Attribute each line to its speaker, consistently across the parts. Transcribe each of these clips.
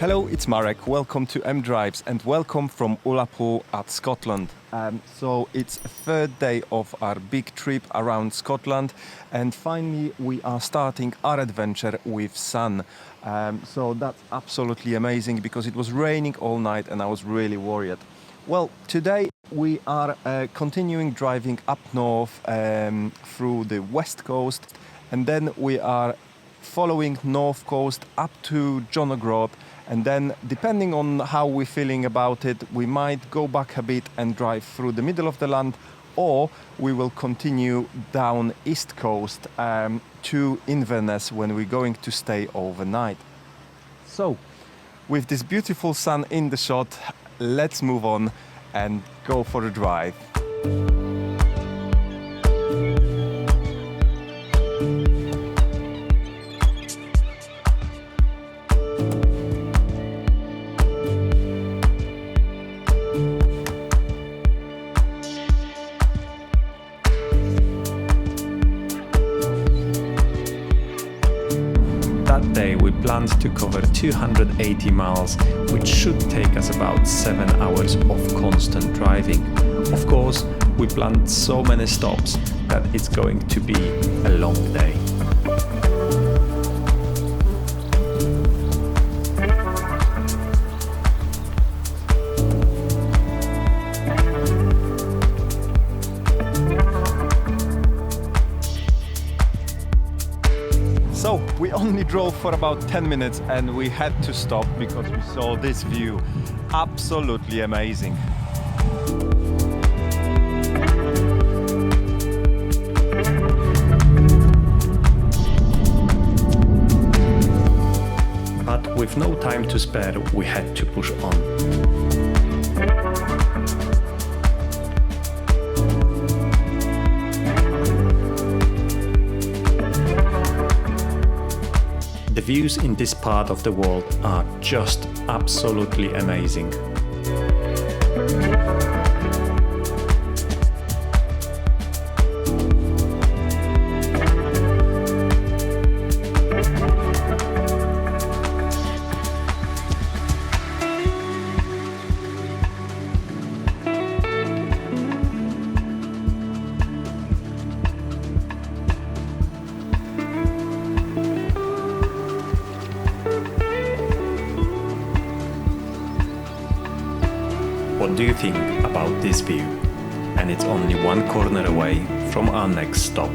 Speaker 1: Hello, it's Marek. Welcome to M Drives and welcome from Ullapool at Scotland. So it's a third day of our big trip around Scotland, and finally we are starting our adventure with sun. So that's absolutely amazing because it was raining all night and I was really worried. Well, today we are continuing driving up north through the west coast, and then we are following north coast up to John O'Groat, and then depending on how we're feeling about it, we might go back a bit and drive through the middle of the land, or we will continue down east coast to Inverness when we're going to stay overnight. So with this beautiful sun in the shot, let's move on and go for a drive. That day we planned to cover 280 miles, which should take us about 7 hours of constant driving. Of course, we planned so many stops that it's going to be a long day. So we only drove for about 10 minutes and we had to stop because we saw this view. Absolutely amazing. But with no time to spare, we had to push on. The views in this part of the world are just absolutely amazing. What do you think about this view? And it's only one corner away from our next stop.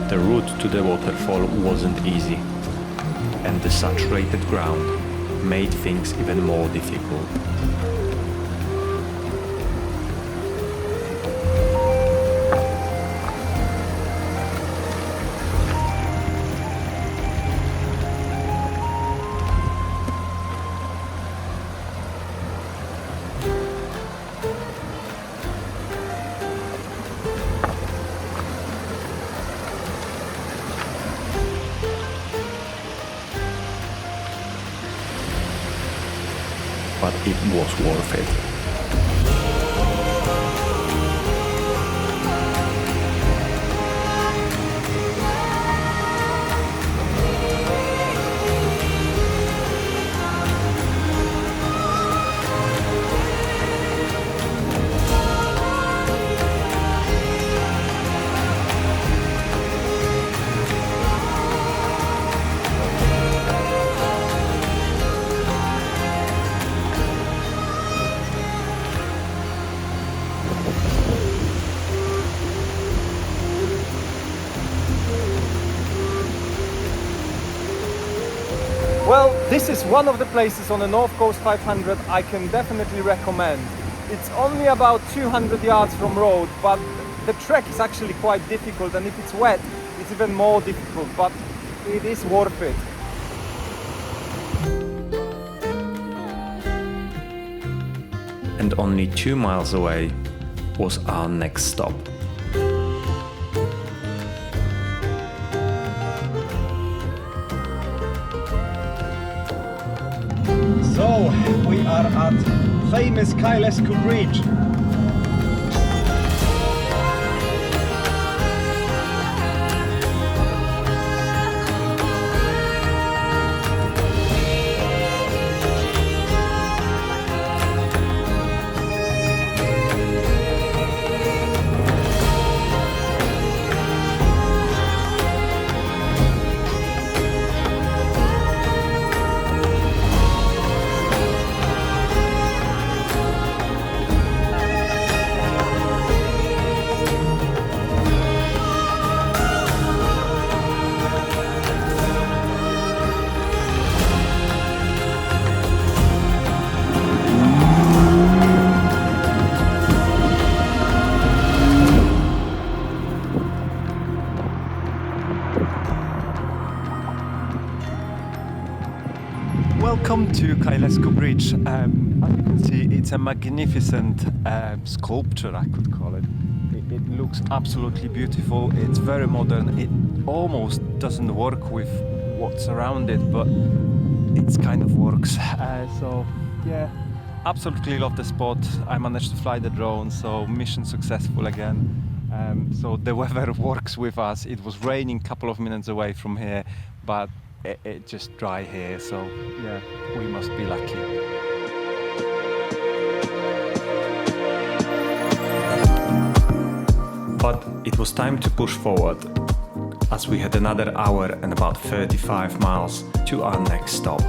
Speaker 1: The route to the waterfall wasn't easy, and the saturated ground made things even more difficult. But it was worth it. Well, this is one of the places on the North Coast 500 I can definitely recommend. It's only about 200 yards from road, but the trek is actually quite difficult, and if it's wet, it's even more difficult, but it is worth it. And only 2 miles away was our next stop. So we are at famous Kesu Bridge. Welcome to Kesu Bridge. As you can see, it's a magnificent sculpture, I could call it. It looks absolutely beautiful. It's very modern. It almost doesn't work with what's around it, but it kind of works. So yeah, absolutely love the spot. I managed to fly the drone, so mission successful again. So the weather works with us. It was raining a couple of minutes away from here, but it just dry here, so yeah, we must be lucky. But it was time to push forward, as we had another hour and about 35 miles to our next stop.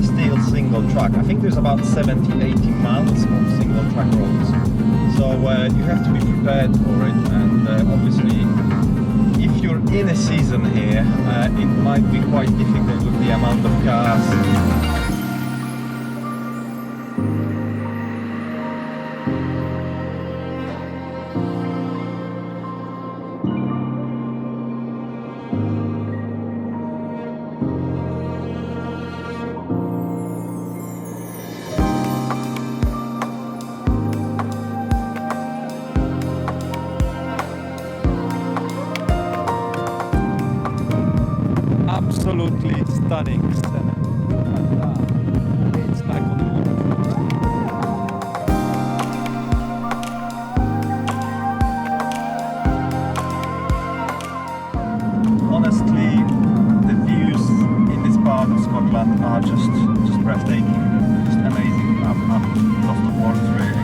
Speaker 1: Still single track. I think there's about 70-80 miles of single track roads, so you have to be prepared for it, and obviously if you're in a season here it might be quite difficult with the amount of cars. Absolutely stunning scene. It's like on the Honestly, the views in this part of Scotland are just breathtaking, just amazing. I'm lost of words, really.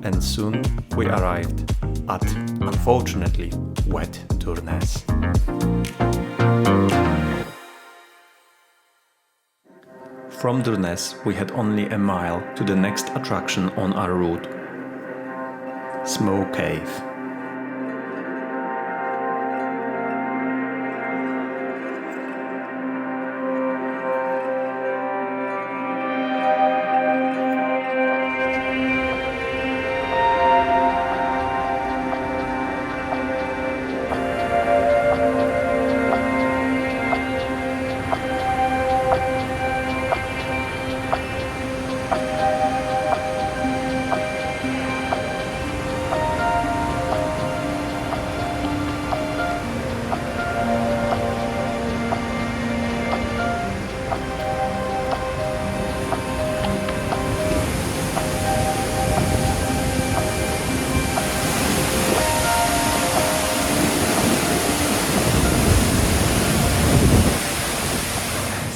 Speaker 1: And soon we arrived at, unfortunately, wet Durness. From Durness we had only a mile to the next attraction on our route, Smoke Cave.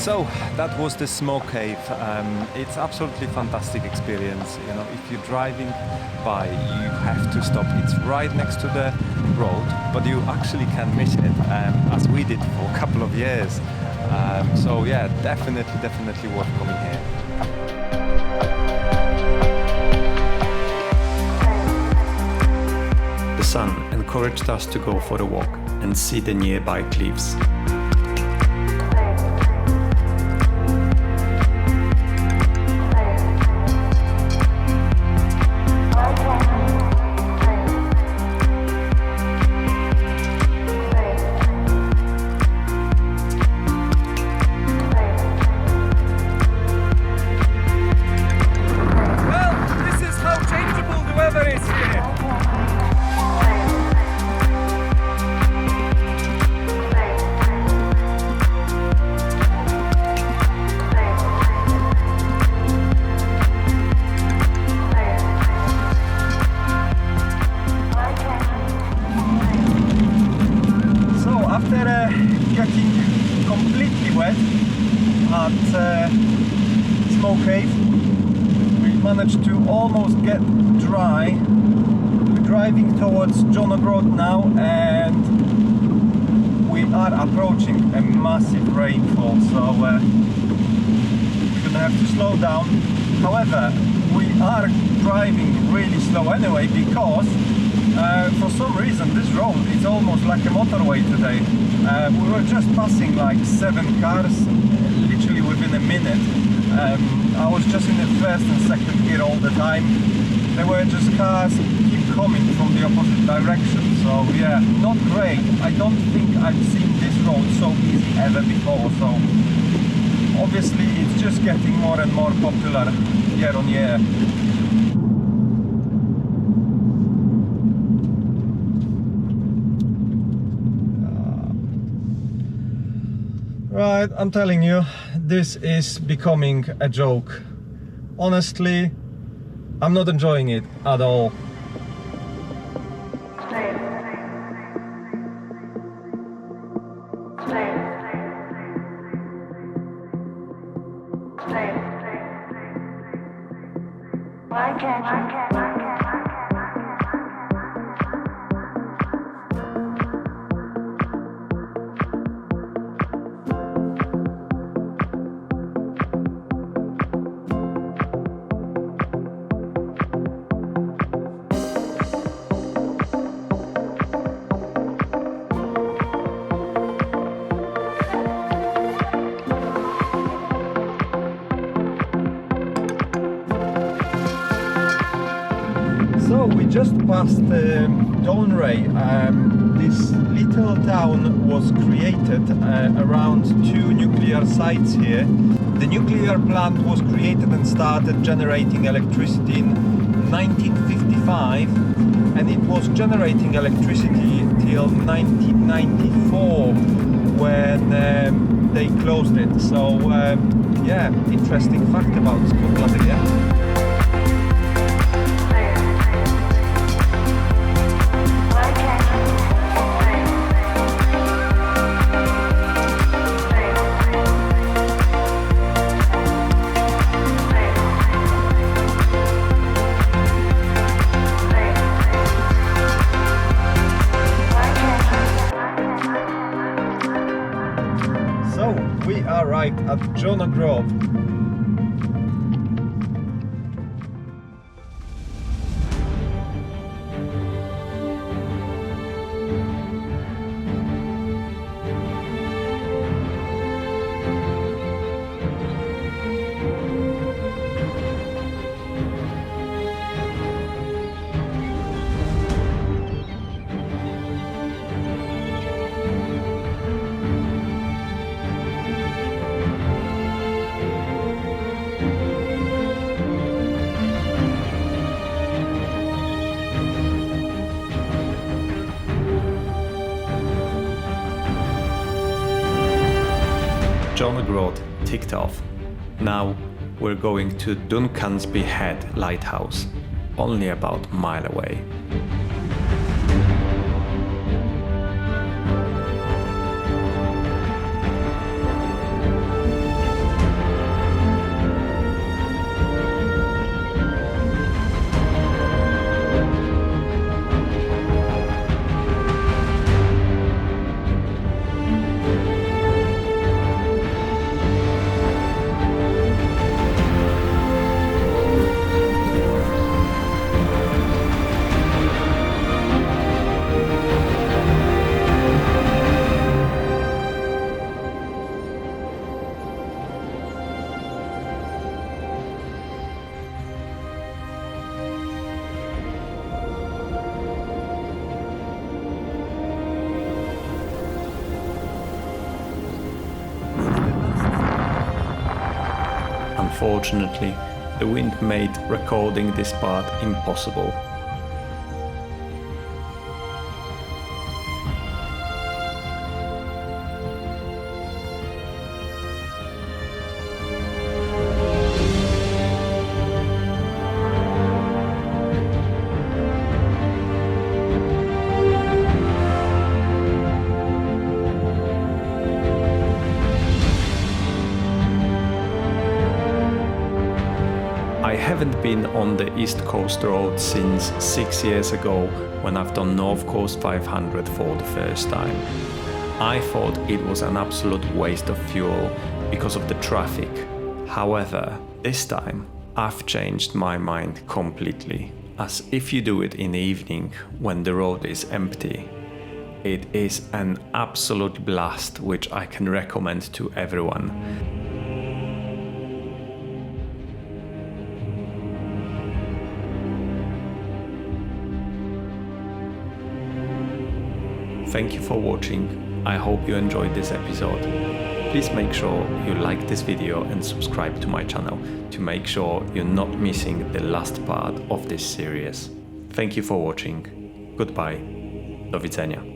Speaker 1: So that was the Smoke Cave. It's absolutely fantastic experience. You know, if you're driving by, you have to stop. It's right next to the road, but you actually can miss it, as we did for a couple of years. So yeah, definitely worth coming here. The sun encouraged us to go for a walk and see the nearby cliffs. after getting completely wet at Smoke Cave, we managed to almost get dry. We're driving towards John O'Groat now, and we are approaching a massive rainfall, so we're gonna have to slow down. However, we are driving really slow anyway, because for some reason this road is almost like a motorway today. We were just passing like 7 cars literally within a minute. I was just in the first and second gear all the time. There were just cars keep coming from the opposite direction, so yeah, not great. I don't think I've seen this road so easy ever before, so obviously it's just getting more and more popular year on year. Right, I'm telling you, this is becoming a joke. Honestly, I'm not enjoying it at all. So we just passed Dounray. This little town was created around 2 nuclear sites here. The nuclear plant was created and started generating electricity in 1955, and it was generating electricity till 1994 when they closed it. So yeah, interesting fact about Scotland again. We are right at John O'Groat.
Speaker 2: John O'Groat ticked off. Now we're going to Duncansby Head Lighthouse, only about a mile away. Unfortunately, the wind made recording this part impossible. haven't been on the East Coast Road since 6 years ago when I've done North Coast 500 for the first time. I thought it was an absolute waste of fuel because of the traffic. However, this time I've changed my mind completely, as if you do it in the evening when the road is empty, it is an absolute blast which I can recommend to everyone. Thank you for watching. I hope you enjoyed this episode. Please make sure you like this video and subscribe to my channel to make sure you're not missing the last part of this series. Thank you for watching. Goodbye. Do widzenia.